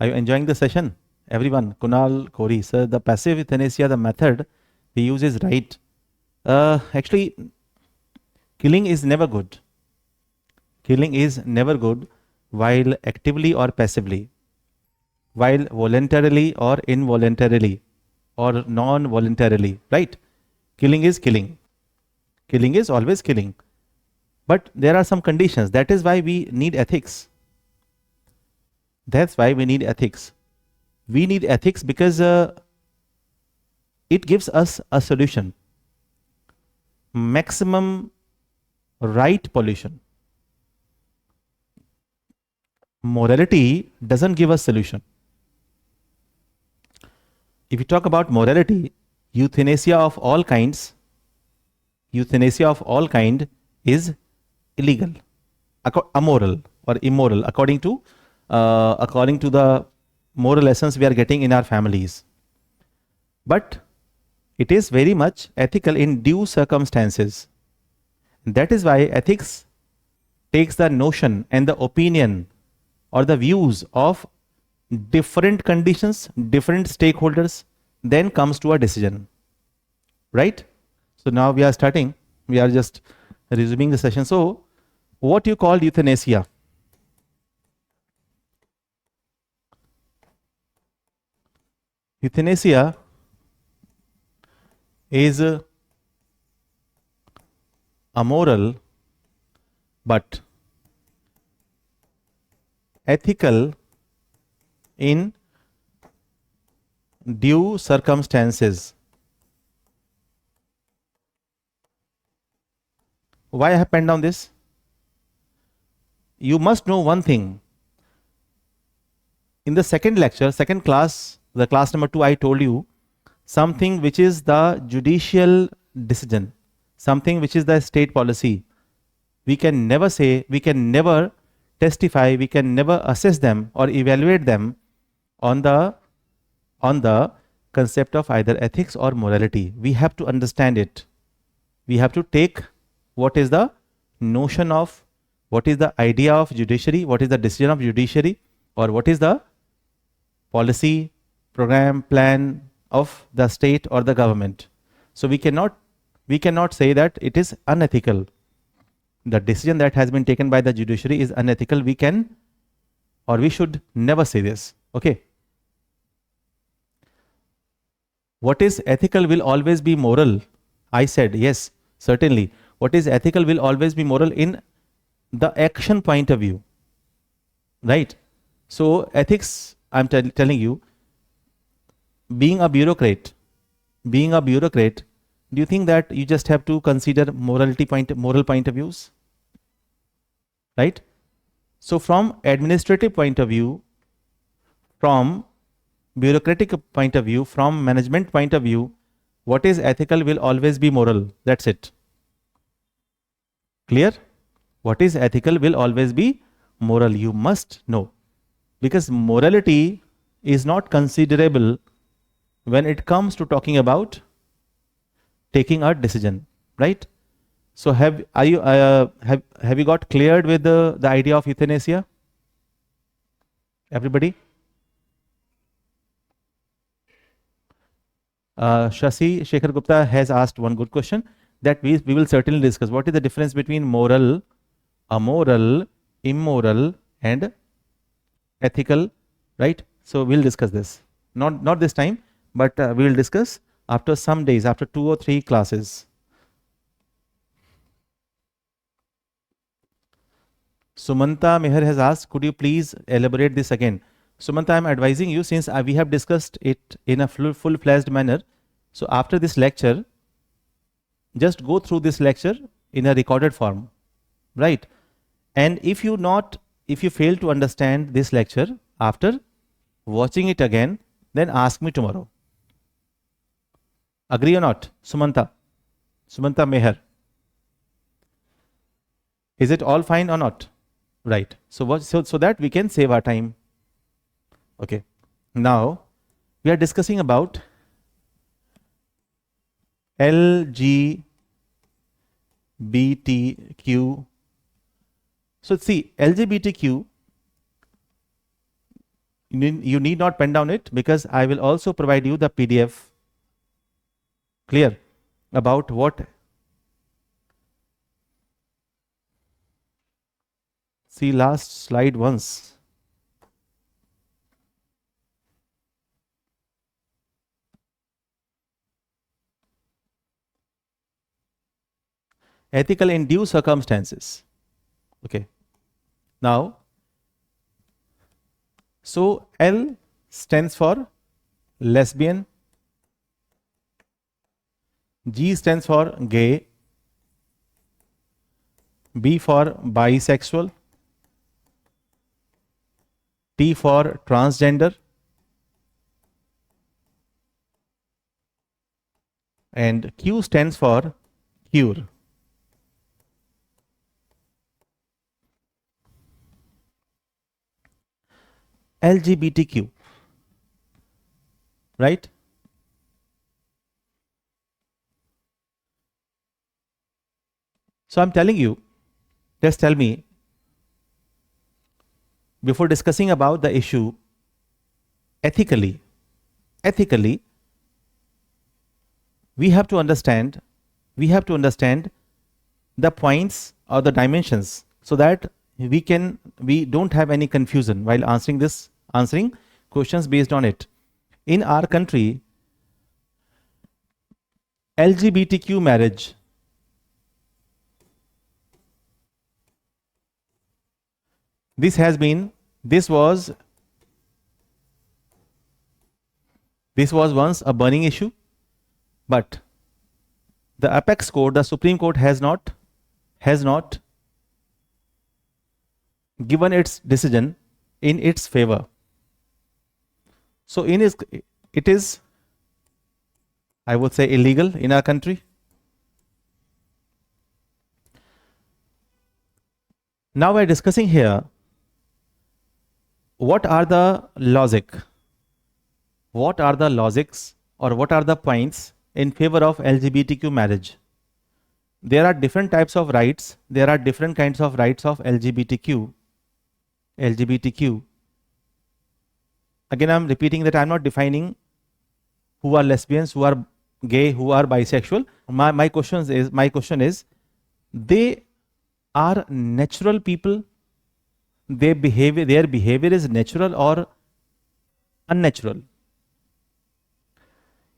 Are you enjoying the session? Everyone, Kunal, Corey, sir, the passive euthanasia, the method we use is right. Actually, killing is never good. Killing is never good while actively or passively, while voluntarily or involuntarily or non-voluntarily, right? Killing is killing. Killing is always killing. But there are some conditions. That is why we need ethics. That's why we need ethics. We need ethics because it gives us a solution. Maximum right pollution. Morality doesn't give us solution. If you talk about morality, euthanasia of all kinds is illegal, amoral or immoral according to the moral lessons we are getting in our families. But it is very much ethical in due circumstances. That is why ethics takes the notion and the opinion or the views of different conditions, different stakeholders, then comes to a decision. Right? So now we are starting. We are just resuming the session. So what you call euthanasia? Euthanasia is amoral but ethical in due circumstances. Why I have penned down this? You must know one thing. In the second lecture, second class, the class number 2, I told you something which is the judicial decision, something which is the state policy. We can never say, we can never testify, we can never assess them or evaluate them on the concept of either ethics or morality. We have to understand it. We have to take what is the notion of, what is the idea of judiciary, what is the decision of judiciary, or what is the policy, program, plan of the state or the government. So we cannot say that it is unethical. The decision that has been taken by the judiciary is unethical. We can, or we should never say this. Okay. What is ethical will always be moral. I said, yes, certainly. What is ethical will always be moral in the action point of view. Right? So ethics, I'm telling you, being a bureaucrat, do you think that you just have to consider moral point of views? Right? So from administrative point of view, from bureaucratic point of view, from management point of view, what is ethical will always be moral. That's it. Clear? What is ethical will always be moral. You must know. Because morality is not considerable when it comes to talking about taking a decision, right? So have you got cleared with the idea of euthanasia? Everybody? Shashi Shekhar Gupta has asked one good question that we will certainly discuss. What is the difference between moral, amoral, immoral, and ethical, right? So we'll discuss this. Not this time, but we will discuss after some days, after 2 or 3 classes. Sumanta Meher has asked, could you please elaborate this again? Sumanta, I'm advising you, since we have discussed it in a full-fledged manner. So after this lecture, just go through this lecture in a recorded form, right? And if you fail to understand this lecture after watching it again, then ask me tomorrow. Agree or not? Sumanta Meher. Is it all fine or not? Right. So that we can save our time. Okay. Now we are discussing about LGBTQ. So see, LGBTQ, You need not pen down it, because I will also provide you the PDF. Clear about what? See last slide once. Ethical in due circumstances. Okay. Now, so L stands for lesbian, G stands for gay, B for bisexual, T for transgender, and Q stands for cure. LGBTQ, right? So I'm telling you, just tell me, before discussing about the issue, ethically, we have to understand the points or the dimensions, so that we don't have any confusion while answering questions based on it. In our country, LGBTQ marriage, this was once a burning issue, but the apex court, the Supreme Court, has not given its decision in its favor. So it is, I would say, illegal in our country. Now we're discussing here, what are the logics, or what are the points in favor of LGBTQ marriage. There are different types of rights. There are different kinds of rights of LGBTQ. Again, I'm repeating that I'm not defining who are lesbians, who are gay, who are bisexual. My question is, they are natural people. Their behavior is natural or unnatural.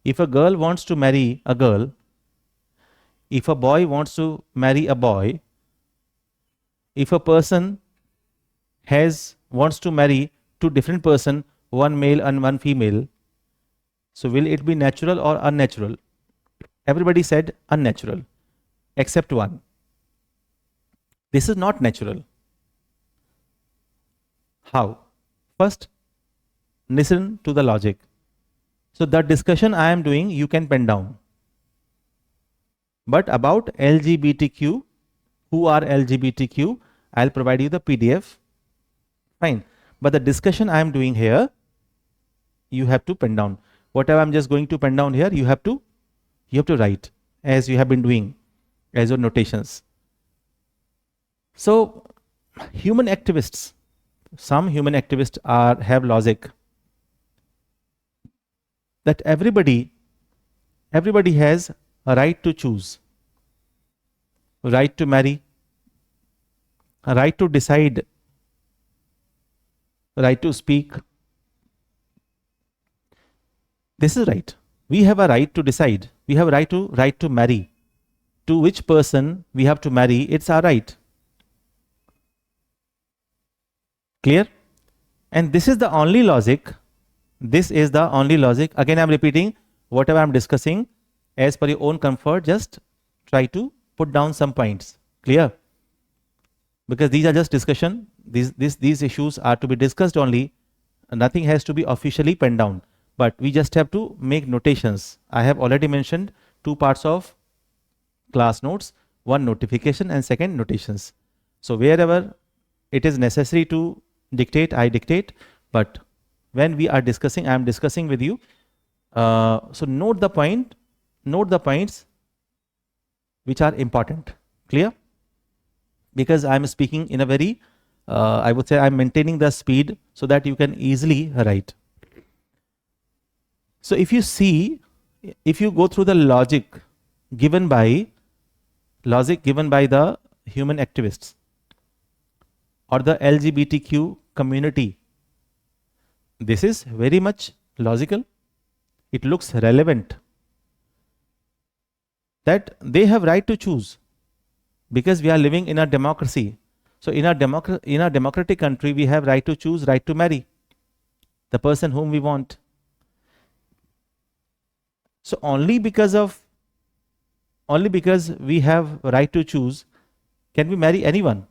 If a girl wants to marry a girl, if a boy wants to marry a boy, if a person wants to marry two different person, one male and one female, so will it be natural or unnatural? Everybody said unnatural, except one. This is not natural. How? First, listen to the logic. So the discussion I am doing, you can pen down. But about LGBTQ, who are LGBTQ, I'll provide you the PDF. Fine. But the discussion I am doing here, you have to pen down. Whatever I'm just going to pen down here, you have to write, as you have been doing as your notations. So human activists, some human activists have logic that everybody has a right to choose, right to marry, a right to decide, right to speak. This is right. We have a right to decide. We have a right to marry. To which person we have to marry, it's our right. Clear? And this is the only logic. Again, I'm repeating, whatever I'm discussing, as per your own comfort, just try to put down some points. Clear? Because these are just discussion. These issues are to be discussed only. Nothing has to be officially penned down. But we just have to make notations. I have already mentioned two parts of class notes, one notification and second notations. So wherever it is necessary to dictate, I dictate. But when we are discussing, I am discussing with you. So note the points which are important. Clear? Because I am speaking in a very I would say I'm maintaining the speed so that you can easily write. So if you see, if you go through the logic given by the human activists or the LGBTQ community, this is very much logical. It looks relevant that they have right to choose, because we are living in a democracy. So in a democratic country, we have right to choose, right to marry the person whom we want. So only because we have right to choose, can we marry anyone?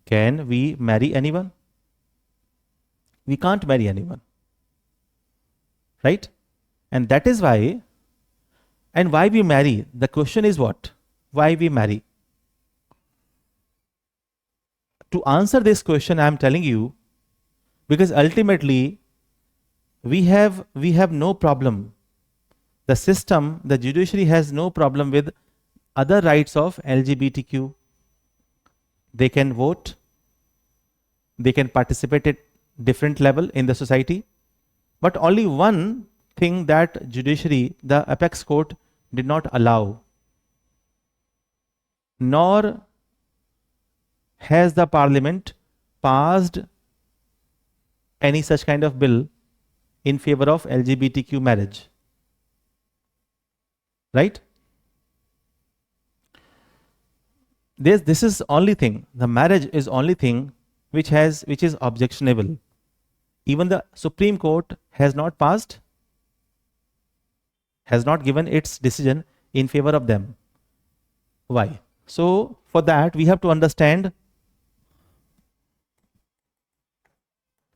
Can we marry anyone? We can't marry anyone, right? And that is why, and why we marry. The question is what? Why we marry? To answer this question, I am telling you, because ultimately we have no problem. The system, the judiciary has no problem with other rights of LGBTQ. They can vote, they can participate at different level in the society, but only one thing that judiciary, the apex court, did not allow, nor has the parliament passed any such kind of bill in favor of LGBTQ marriage, right? This is only thing, the marriage is only thing which is objectionable. Even the Supreme Court has not passed, has not given its decision in favor of them. Why? So for that we have to understand.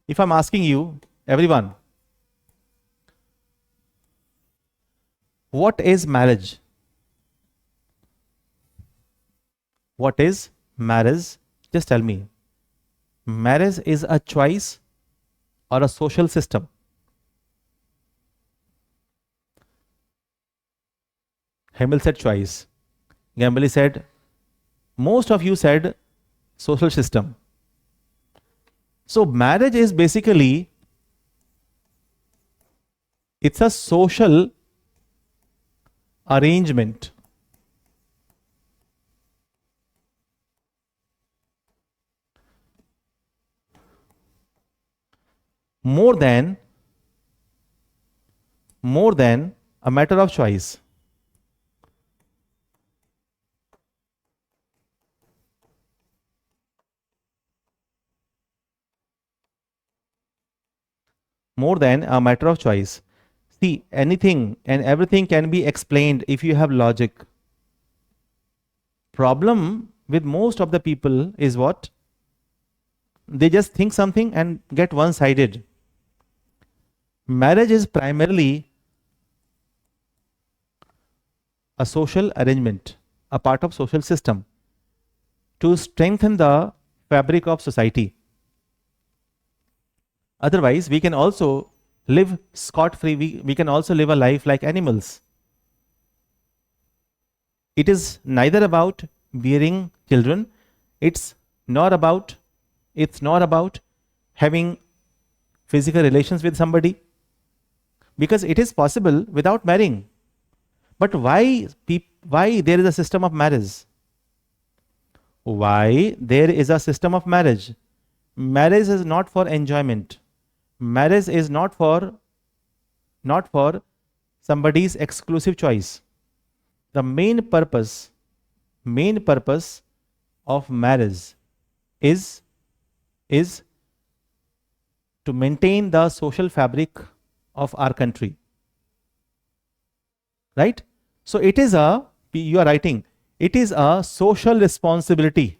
If I'm asking you, everyone, what is marriage? What is marriage? Just tell me. Marriage is a choice or a social system? Hemel said choice. Gambali said, most of you said social system. So marriage is basically, it's a social arrangement. More than a matter of choice. More than a matter of choice. See, anything and everything can be explained if you have logic. Problem with most of the people is what? They just think something and get one-sided. Marriage is primarily a social arrangement, a part of social system to strengthen the fabric of society. Otherwise, we can also live scot-free. We can also live a life like animals. It is neither about bearing children. It's not about having physical relations with somebody, because it is possible without marrying. But why there is a system of marriage? Why there is a system of marriage? Marriage is not for enjoyment. Marriage is not for somebody's exclusive choice. The main purpose of marriage is to maintain the social fabric of our country, right? So it is you are writing, it is a social responsibility.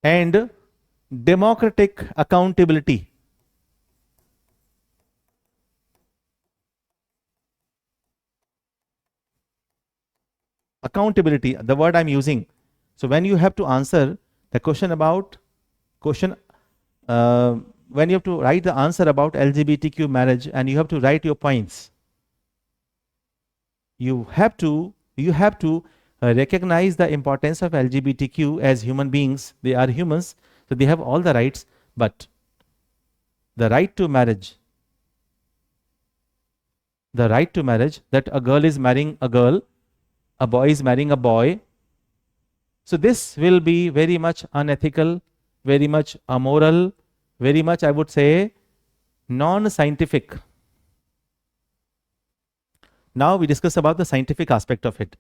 And democratic accountability. Accountability, the word I'm using. So when you have to answer the question when you have to write the answer about LGBTQ marriage, and you have to write your points, you have to recognize the importance of LGBTQ as human beings. They are humans, so they have all the rights, but the right to marriage, that a girl is marrying a girl, a boy is marrying a boy, so this will be very much unethical, very much immoral, very much, I would say, non-scientific. Now we discuss about the scientific aspect of it.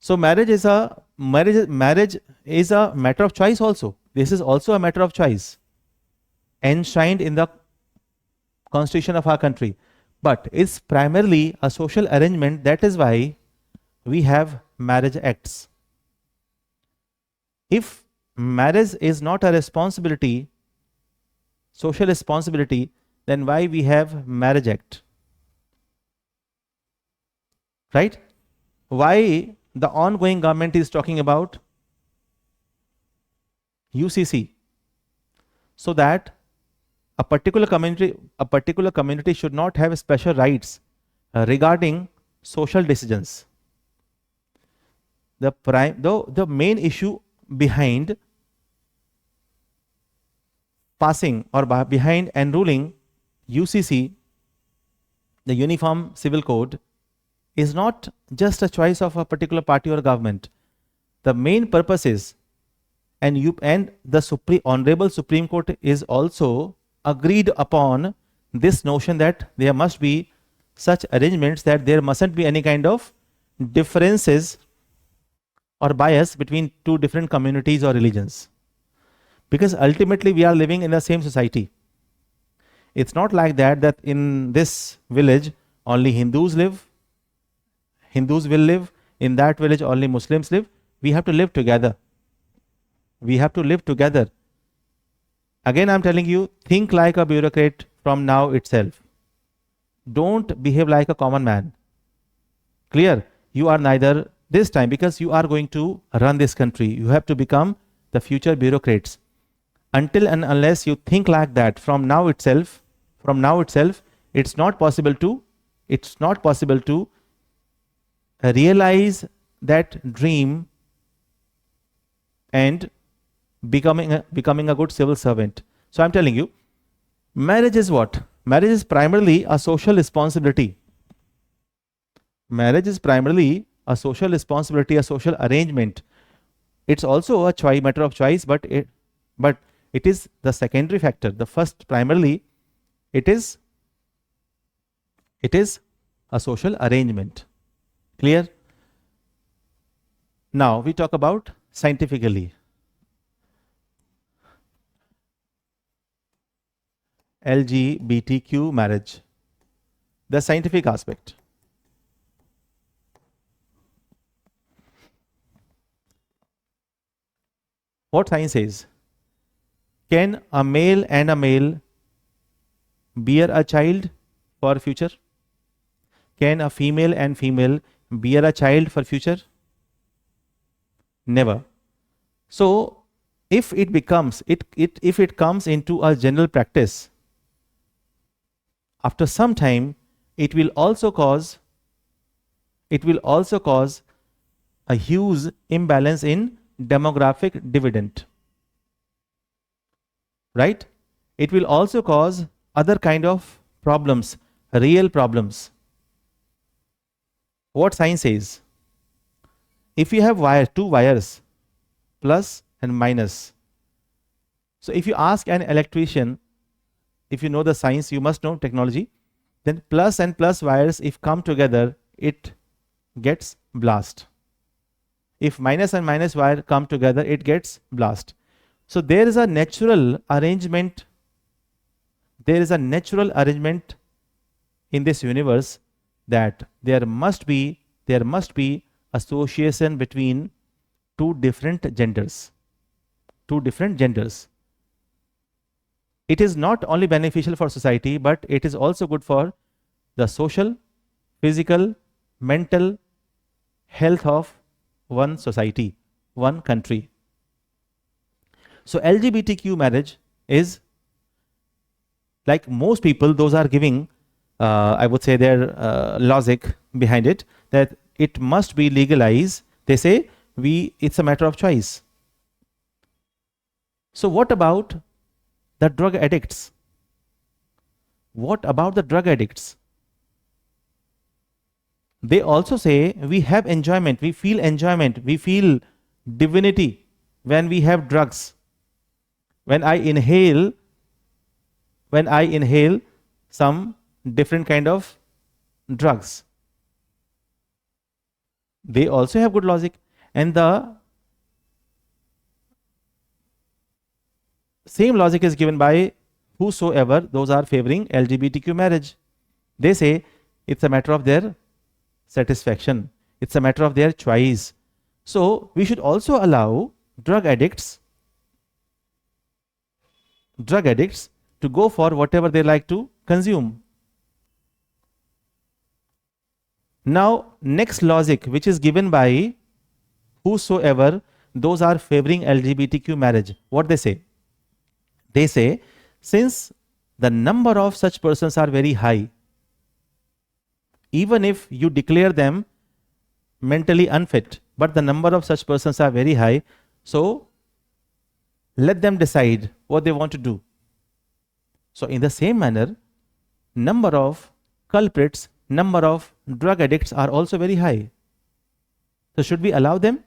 So marriage is a matter of choice also. This is also a matter of choice enshrined in the constitution of our country, but it's primarily a social arrangement. That is why we have marriage acts. If marriage is not a responsibility, social responsibility, then why we have marriage act? Right? Why the ongoing government is talking about UCC? So that a particular community should not have special rights regarding social decisions. The main issue behind passing or behind enrolling UCC, the Uniform Civil Code, is not just a choice of a particular party or government. The main purpose is, and the Honorable Supreme Court is also agreed upon this notion that there must be such arrangements, that there mustn't be any kind of differences or bias between two different communities or religions, because ultimately we are living in the same society. It's not like that in this village only Hindus will live, in that village only Muslims live. We have to live together. Again, I'm telling you, think like a bureaucrat from now itself. Don't behave like a common man. Clear? You are neither this time, because you are going to run this country. You have to become the future bureaucrats. Until and unless you think like that from now itself, it's not possible to realize that dream and becoming a good civil servant. So I'm telling you, marriage is what? Marriage is primarily a social responsibility. A social arrangement. It's also a matter of choice, but it is the secondary factor. The first, primarily, it is a social arrangement. Clear? Now we talk about scientifically. LGBTQ marriage, the scientific aspect. What science says? Can a male and a male bear a child for future? Can a female and female bear a child for future? Never. So if it comes into a general practice, after some time, it will also cause a huge imbalance in demographic dividend. Right? It will also cause other kind of problems, real problems. What science says? If you have two wires, plus and minus. So if you ask an electrician, if you know the science, you must know technology, then plus and plus wires, if come together, it gets blast. If minus and minus wire come together, it gets blast. So there is a natural arrangement. There is a natural arrangement in this universe that there must be association between two different genders. It is not only beneficial for society, but it is also good for the social, physical, mental health of one society, one country. So LGBTQ marriage is, like most people, those are giving I would say their logic behind it, that it must be legalized. They say it's a matter of choice. So what about the drug addicts? What about the drug addicts? They also say we have enjoyment, we feel divinity when we have drugs. When I inhale some different kind of drugs. They also have good logic. And the same logic is given by whosoever those are favoring LGBTQ marriage. They say it's a matter of their satisfaction. It's a matter of their choice. So we should also allow drug addicts to go for whatever they like to consume. Now, next logic, which is given by whosoever those are favoring LGBTQ marriage, what they say? They say, since the number of such persons are very high, even if you declare them mentally unfit, but the number of such persons are very high, so let them decide what they want to do. So in the same manner, number of culprits, number of drug addicts are also very high. So should we allow them?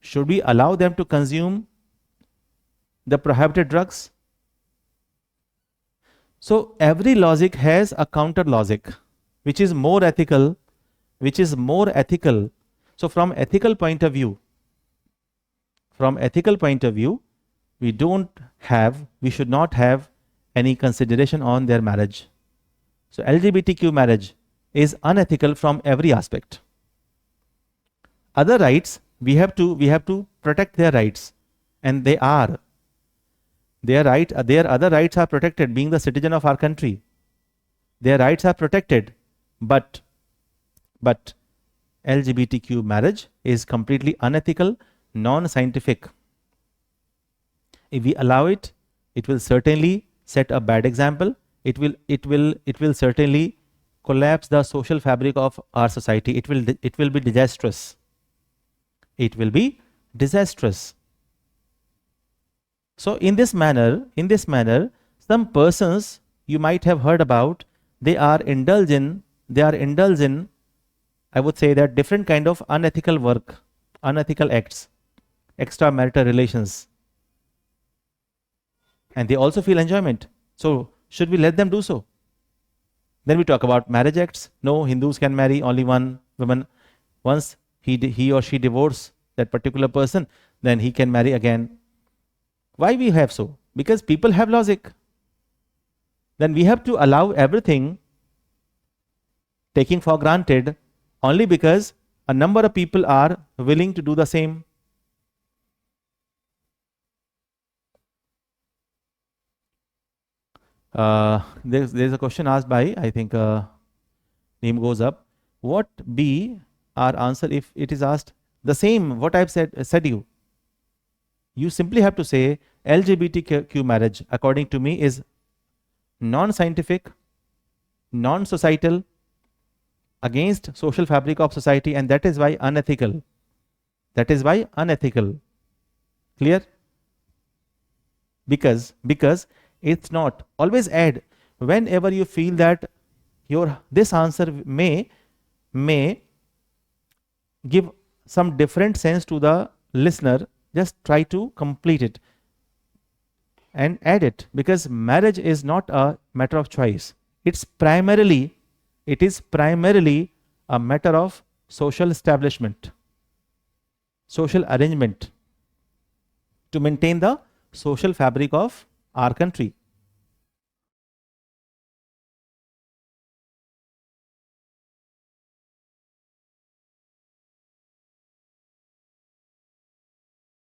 Should we allow them to consume the prohibited drugs? So every logic has a counter logic, which is more ethical, So from ethical point of view, we should not have any consideration on their marriage. So LGBTQ marriage is unethical from every aspect. Other rights, we have to protect their rights, and their other rights are protected, being the citizen of our country. Their rights are protected, but LGBTQ marriage is completely unethical, non-scientific. If we allow it, it will certainly set a bad example. It will certainly collapse the social fabric of our society. It will be disastrous. It will be disastrous. So in this manner, some persons you might have heard about, they are indulge in, I would say that different kind of unethical work, unethical acts, extramarital relations, and they also feel enjoyment. So should we let them do so? Then we talk about marriage acts. No, Hindus can marry only one woman. Once he or she divorce that particular person, then he can marry again. Why we have so? Because people have logic. Then we have to allow everything, taking for granted, only because a number of people are willing to do the same. There's a question asked by, I think name goes up. What be our answer if it is asked the same what I've said you? You simply have to say LGBTQ marriage, according to me, is non-scientific, non-societal, against social fabric of society, and that is why unethical. Clear? Because it's not. Always add, whenever you feel that this answer may give some different sense to the listener, just try to complete it and add it, because marriage is not a matter of choice. It is primarily a matter of social establishment, social arrangement to maintain the social fabric of our country.